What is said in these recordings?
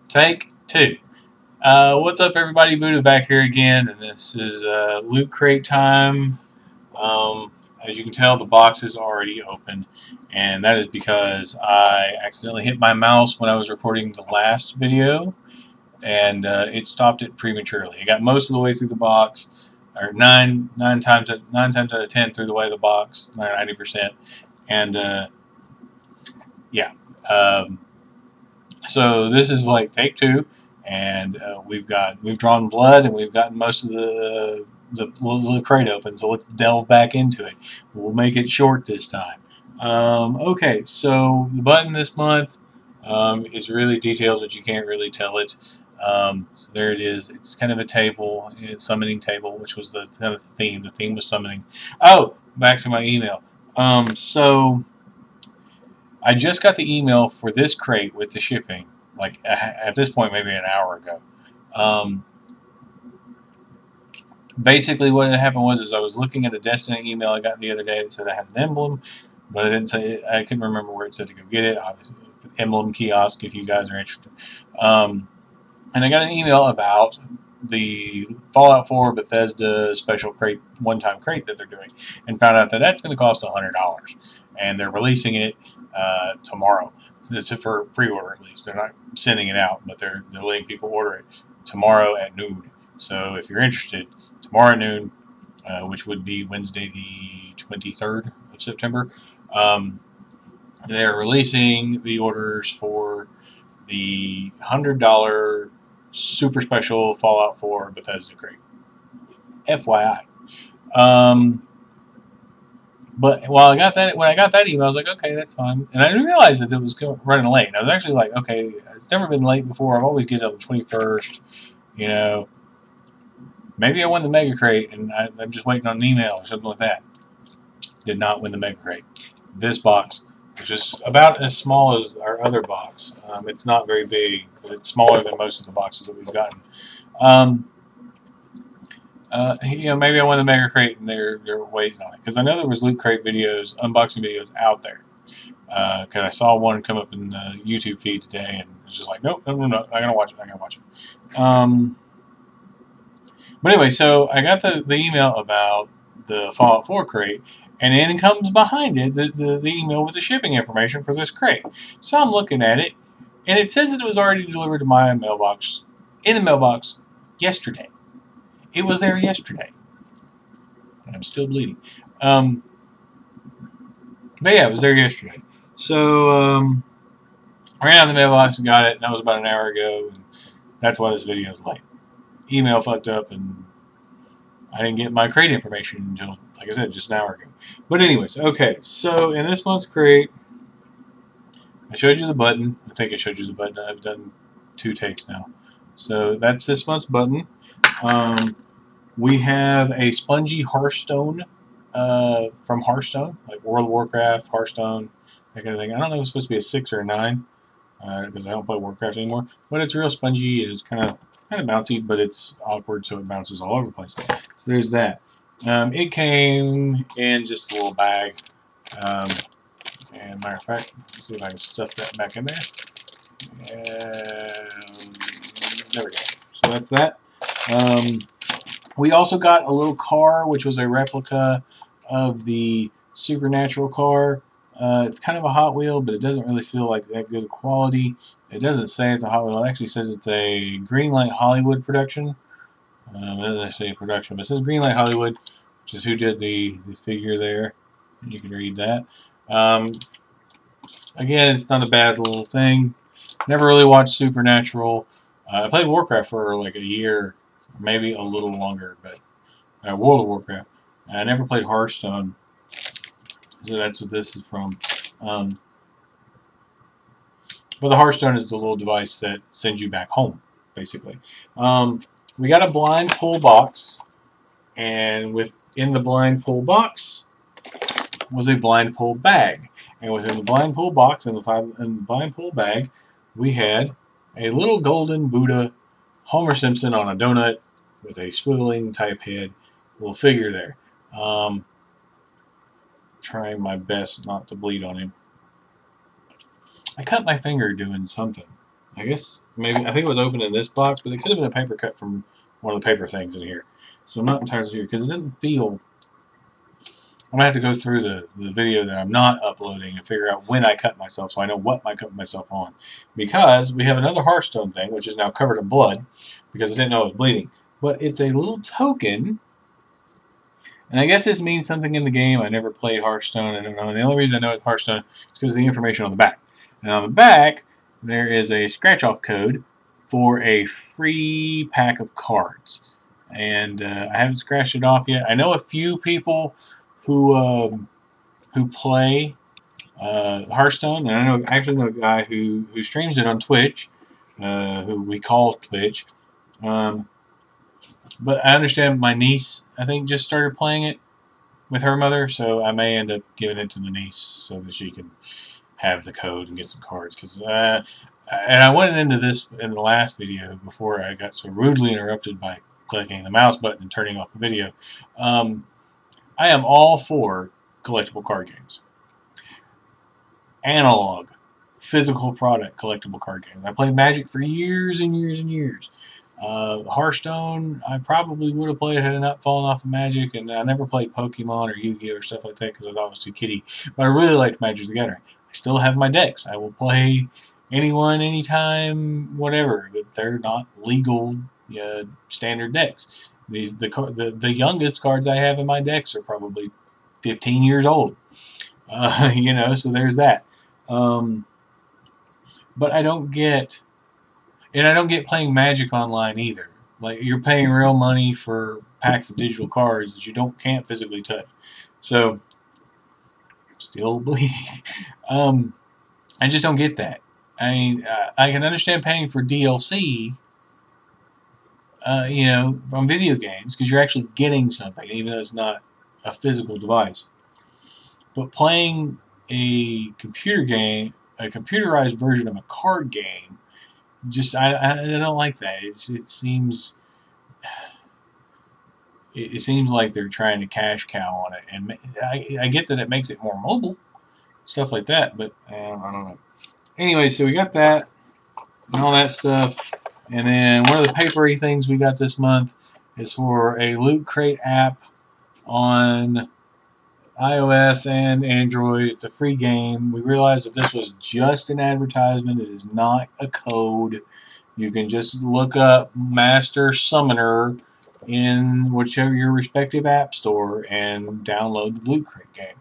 Take two. What's up, everybody? Buddha back here again, and this is Loot Crate time. As you can tell, the box is already open, and that is because I accidentally hit my mouse when I was recording the last video, and it stopped it prematurely. It got most of the way through the box, or nine times out of 10 through the way of the box, 90%, and yeah. So this is like take two, and we've drawn blood, and we've gotten most of the crate open. So let's delve back into it. We'll make it short this time. Okay, so the button this month is really detailed, but you can't really tell it. So there it is. It's kind of a table, a summoning table, which was the kind of the theme. The theme was summoning. Oh, back to my email. So I just got the email for this crate with the shipping, like at this point, maybe an hour ago. Basically, what had happened was I was looking at a Destiny email I got the other day that said I had an emblem, but I didn't say I couldn't remember where it said to go get it. Obviously, emblem kiosk, if you guys are interested. And I got an email about the Fallout 4 Bethesda special crate, one-time crate that they're doing, and found out that that's going to cost $100, and they're releasing it tomorrow. It's for pre-order, at least. They're not sending it out, but they're letting people order it tomorrow at noon. So if you're interested, tomorrow at noon, which would be Wednesday the 23rd of September, they're releasing the orders for the $100 super special Fallout 4 Bethesda crate. FYI. But when I got that email, I was like, okay, that's fine. And I didn't realize that it was running late. And I was actually like, okay, it's never been late before. I've always get it on the 21st. You know, maybe I won the Mega Crate, and I'm just waiting on an email or something like that. Did not win the Mega Crate. This box, which is about as small as our other box. It's not very big, but it's smaller than most of the boxes that we've gotten. Maybe I won the Mega Crate and they're waiting on it, because I know there was Loot Crate videos, unboxing videos out there. Because I saw one come up in the YouTube feed today, and it's just like, nope, no, I gotta watch it. But anyway, so I got the email about the Fallout 4 crate, and then comes behind it the email with the shipping information for this crate. So I'm looking at it, and it says that it was already delivered to my mailbox, in the mailbox, yesterday. It was there yesterday. I'm still bleeding. But yeah, it was there yesterday. So I ran out of the mailbox and got it, and that was about an hour ago, and that's why this video is late. Email fucked up, and I didn't get my crate information until, like I said, just an hour ago. But anyways, okay, so in this month's crate, I showed you the button. I think I showed you the button. I've done 2 takes now. So that's this month's button. We have a spongy Hearthstone from Hearthstone, like World of Warcraft, Hearthstone, that kind of thing. I don't know if it's supposed to be a 6 or a 9, because I don't play Warcraft anymore. But it's real spongy. It's kind of bouncy, but it's awkward, so it bounces all over the place. So there's that. It came in just a little bag. And matter of fact, let's see if I can stuff that back in there. There we go. So that's that. We also got a little car, which was a replica of the Supernatural car. It's kind of a Hot Wheel, but it doesn't really feel like that good quality. It doesn't say it's a Hot Wheel. It actually says it's a Greenlight Hollywood production. It doesn't say production, but it says Greenlight Hollywood, which is who did the figure there. You can read that. Again, it's not a bad little thing. Never really watched Supernatural. I played Warcraft for like a year, maybe a little longer, but World of Warcraft. I never played Hearthstone, so that's what this is from. But the Hearthstone is the little device that sends you back home, basically. We got a blind pull box, and within the blind pull box was a blind pull bag. And within the blind pull box and the blind pull bag, we had a little golden Buddha, Homer Simpson on a donut with a swiveling type head, little figure there. Trying my best not to bleed on him. I cut my finger doing something. I guess maybe, I think it was open in this box, but it could have been a paper cut from one of the paper things in here. So I'm not entirely sure because it didn't feel. I'm gonna have to go through the video that I'm not uploading and figure out when I cut myself, so I know what I cut myself on. Because we have another Hearthstone thing, which is now covered in blood, because I didn't know it was bleeding. But it's a little token, and I guess this means something in the game. I never played Hearthstone. I don't know. And the only reason I know it's Hearthstone is because of the information on the back. And on the back, there is a scratch-off code for a free pack of cards. And I haven't scratched it off yet. I know a few people who play Hearthstone, and I actually know a guy who streams it on Twitch, who we call Twitch. But I understand my niece, I think, just started playing it with her mother, so I may end up giving it to the niece so that she can have the code and get some cards. And I went into this in the last video before I got so rudely interrupted by clicking the mouse button and turning off the video. I am all for collectible card games. Analog, physical product collectible card games. I played Magic for years and years and years. Hearthstone, I probably would have played had I not fallen off of Magic, and I never played Pokemon or Yu-Gi-Oh! Or stuff like that because I thought it was too kiddie. But I really liked Magic the Gathering. I still have my decks. I will play anyone, anytime, whatever, but they're not legal standard decks. The youngest cards I have in my decks are probably 15 years old. So there's that. But I don't get playing Magic online either. Like, you're paying real money for packs of digital cards that you can't physically touch. So, still bleeding. I just don't get that. I mean, I can understand paying for DLC, from video games, because you're actually getting something, even though it's not a physical device. But playing a computer game, a computerized version of a card game, I don't like that. It seems like they're trying to cash cow on it, and I get that it makes it more mobile, stuff like that. But I don't know. Anyway, so we got that and all that stuff, and then one of the papery things we got this month is for a Loot Crate app on iOS and Android. It's a free game. We realized that this was just an advertisement. It is not a code. You can just look up Master Summoner in whichever your respective app store and download the Loot Crate game.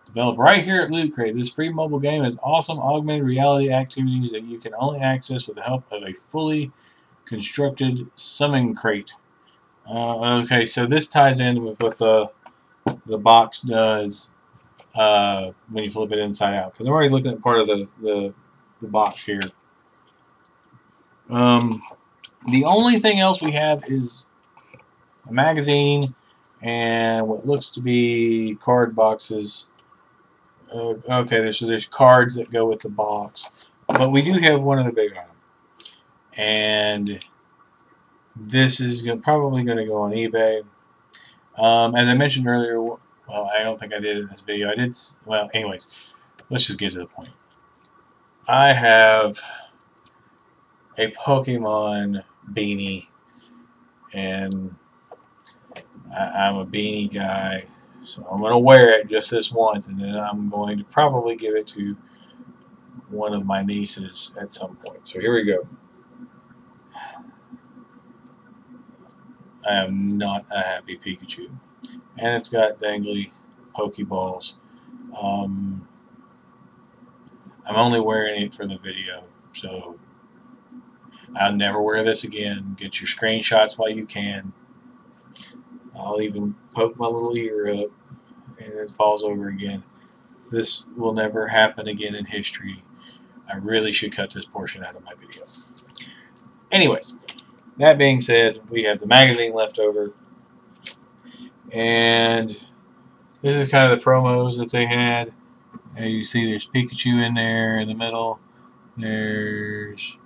Developed right here at Loot Crate, this free mobile game has awesome augmented reality activities that you can only access with the help of a fully constructed summon crate. Okay, so this ties in with what the box does when you flip it inside out. Because I'm already looking at part of the box here. The only thing else we have is a magazine and what looks to be card boxes. Okay, there's cards that go with the box. But we do have one other big item. And this is probably going to go on eBay. As I mentioned earlier, well, I don't think I did in this video. Well, anyways, let's just get to the point. I have a Pokemon beanie, and I'm a beanie guy, so I'm going to wear it just this once, and then I'm going to probably give it to one of my nieces at some point. So here we go. I am not a happy Pikachu. And it's got dangly Pokeballs. I'm only wearing it for the video, so I'll never wear this again. Get your screenshots while you can. I'll even poke my little ear up and it falls over again. This will never happen again in history. I really should cut this portion out of my video. Anyways, that being said, we have the magazine left over. And this is kind of the promos that they had. You see there's Pikachu in there in the middle. There's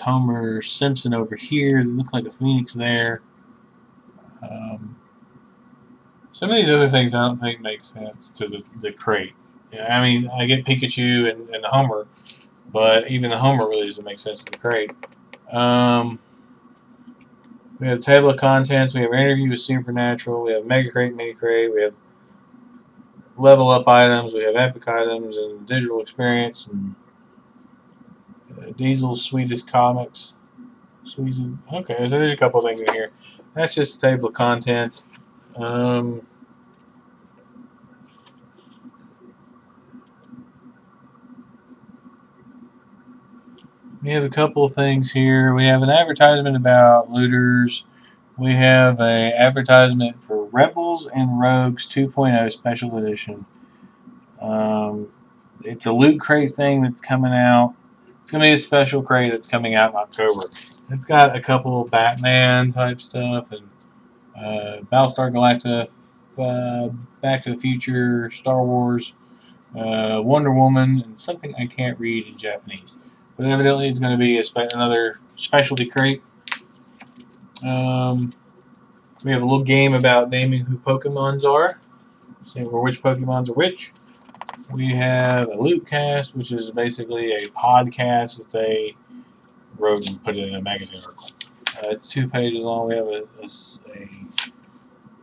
Homer Simpson over here. It looks like a phoenix there. Some of these other things I don't think make sense to the crate. I mean, I get Pikachu and Homer, but even the Homer really doesn't make sense in the crate. We have table of contents. We have interview with Supernatural. We have Mega Crate, Mini Crate. We have level up items. We have epic items and digital experience and Diesel's sweetest comics. Okay, so there's a couple things in here. That's just a table of contents. We have a couple of things here. We have an advertisement about looters. We have an advertisement for Rebels and Rogues 2.0 Special Edition. It's a loot crate thing that's coming out. It's going to be a special crate that's coming out in October. It's got a couple of Batman type stuff and Battlestar Galactica, Back to the Future, Star Wars, Wonder Woman, and something I can't read in Japanese. But evidently it's going to be another specialty crate. We have a little game about naming who Pokemons are, or which Pokemons are which. We have a Lootcast, which is basically a podcast that they wrote and put it in a magazine article. It's 2 pages long. We have a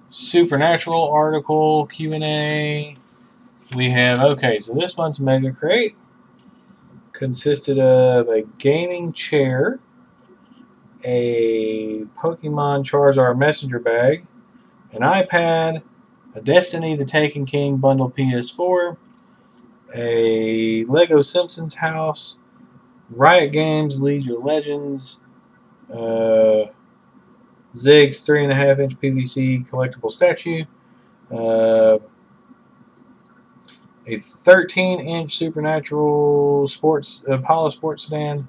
Supernatural article, Q&A. We have, okay, so this month's Mega Crate consisted of a gaming chair, a Pokemon Charizard messenger bag, an iPad, a Destiny the Taken King bundle PS4, a Lego Simpsons house, Riot Games League of Legends, Ziggs 3.5-inch PVC collectible statue, a 13-inch Supernatural Sports Apollo Sports sedan,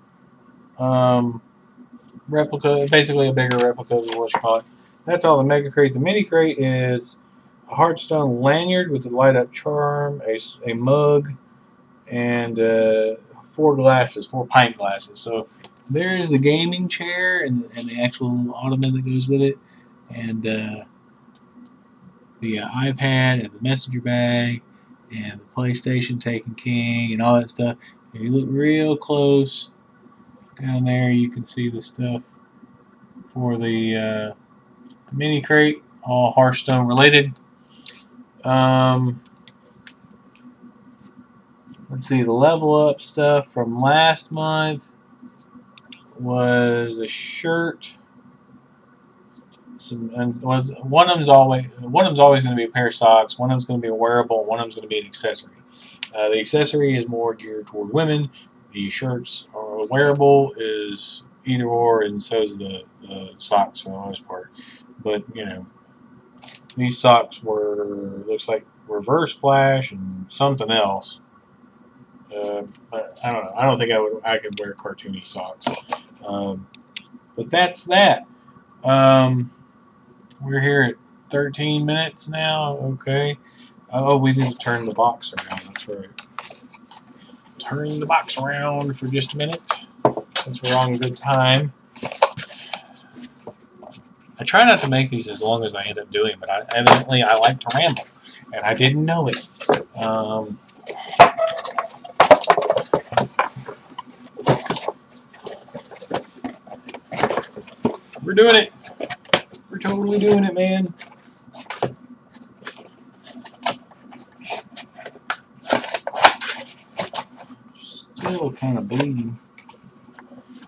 replica, basically a bigger replica of what you call it. That's all the Mega Crate. The Mini Crate is a Hearthstone lanyard with a light-up charm, a mug, and 4 pint glasses. So there's the gaming chair and the actual ottoman that goes with it, and the iPad and the messenger bag and the PlayStation Taken King and all that stuff. If you look real close down there, you can see the stuff for the Mini Crate, all Hearthstone related. Let's see, the level up stuff from last month was a shirt. One of them's always going to be a pair of socks. One of them's going to be a wearable. One of them's going to be an accessory. The accessory is more geared toward women. The shirts or wearable is either or, and so is the socks for the most part. But you know, these socks looks like Reverse Flash and something else. But I don't know. I don't think I could wear cartoony socks. But that's that. We're here at 13 minutes now. Okay. Oh, we need to turn the box around. That's right. Turn the box around for just a minute, since we're on good time. I try not to make these as long as I end up doing, but evidently I like to ramble, and I didn't know it. We're doing it. We're totally doing it, man. Still kind of bleeding.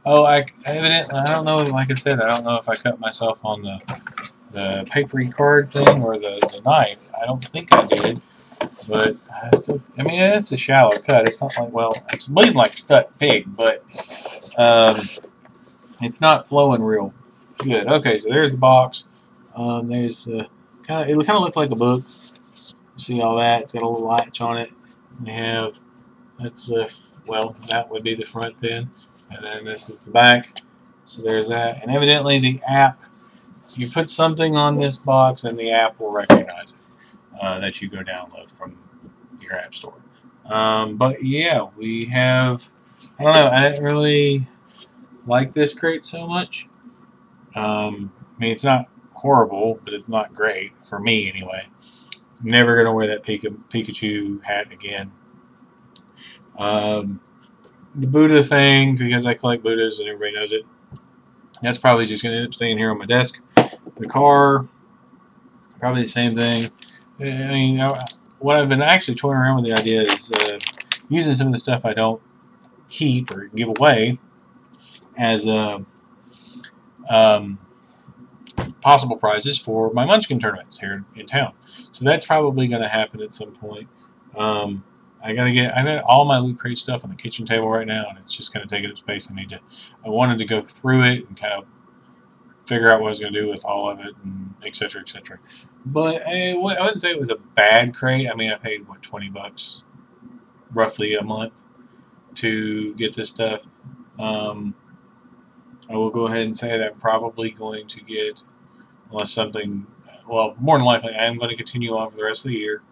Oh, evidently, I don't know. Like I said, I don't know if I cut myself on the papery card thing or the knife. I don't think I did, but I mean, it's a shallow cut. It's not like, well, it's bleeding like stuck pig, but it's not flowing real good. Okay, so there's the box. There's the it kind of looks like a book. You see all that? It's got a little latch on it. We have that would be the front then, and then this is the back. So there's that, and evidently the app. You put something on this box, and the app will recognize it that you go download from your app store. But yeah, we have. I don't know. I didn't really like this crate so much. I mean, it's not horrible, but it's not great for me anyway. I'm never gonna wear that Pikachu hat again. the Buddha thing, because I collect Buddhas and everybody knows it, that's probably just going to end up staying here on my desk. The car, probably the same thing. I mean, what I've been actually toying around with the idea is using some of the stuff I don't keep or give away as possible prizes for my Munchkin tournaments here in town. So that's probably going to happen at some point. I've got all my Loot Crate stuff on the kitchen table right now, and it's just kind of taking up space. I wanted to go through it and kind of figure out what I was going to do with all of it, and et cetera, et cetera. But I wouldn't say it was a bad crate. I mean, I paid, what, $20 roughly a month to get this stuff. I will go ahead and say that I'm probably going to get, unless something, well, more than likely, I am going to continue on for the rest of the year.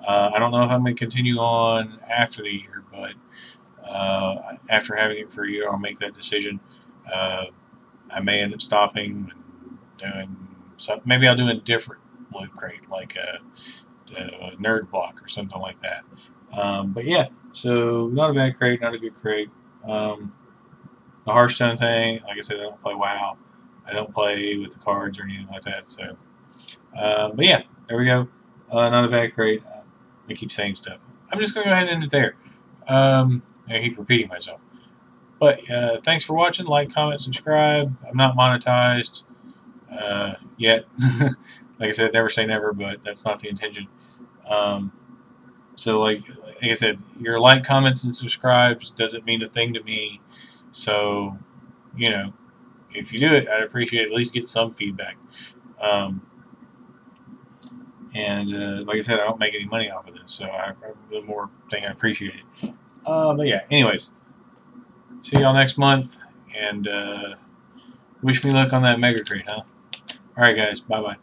I don't know if I'm going to continue on after the year, but after having it for a year, I'll make that decision. I may end up stopping and doing something. Maybe I'll do a different Loot Crate, like a Nerd Block or something like that. But yeah, so not a bad crate, not a good crate. The Hearthstone thing, like I said, I don't play WoW. I don't play with the cards or anything like that. So, but yeah, there we go. Not a bad crate. I keep saying stuff. I'm just going to go ahead and end it there. I keep repeating myself. But thanks for watching. Like, comment, subscribe. I'm not monetized yet. Like I said, never say never, but that's not the intention. So like I said, your like, comments, and subscribes doesn't mean a thing to me. So, you know, if you do it, I'd appreciate at least get some feedback. And like I said, I don't make any money off of this, so the more thing I appreciate it. But yeah, anyways, see y'all next month, and wish me luck on that Mega Crate, huh? Alright guys, bye-bye.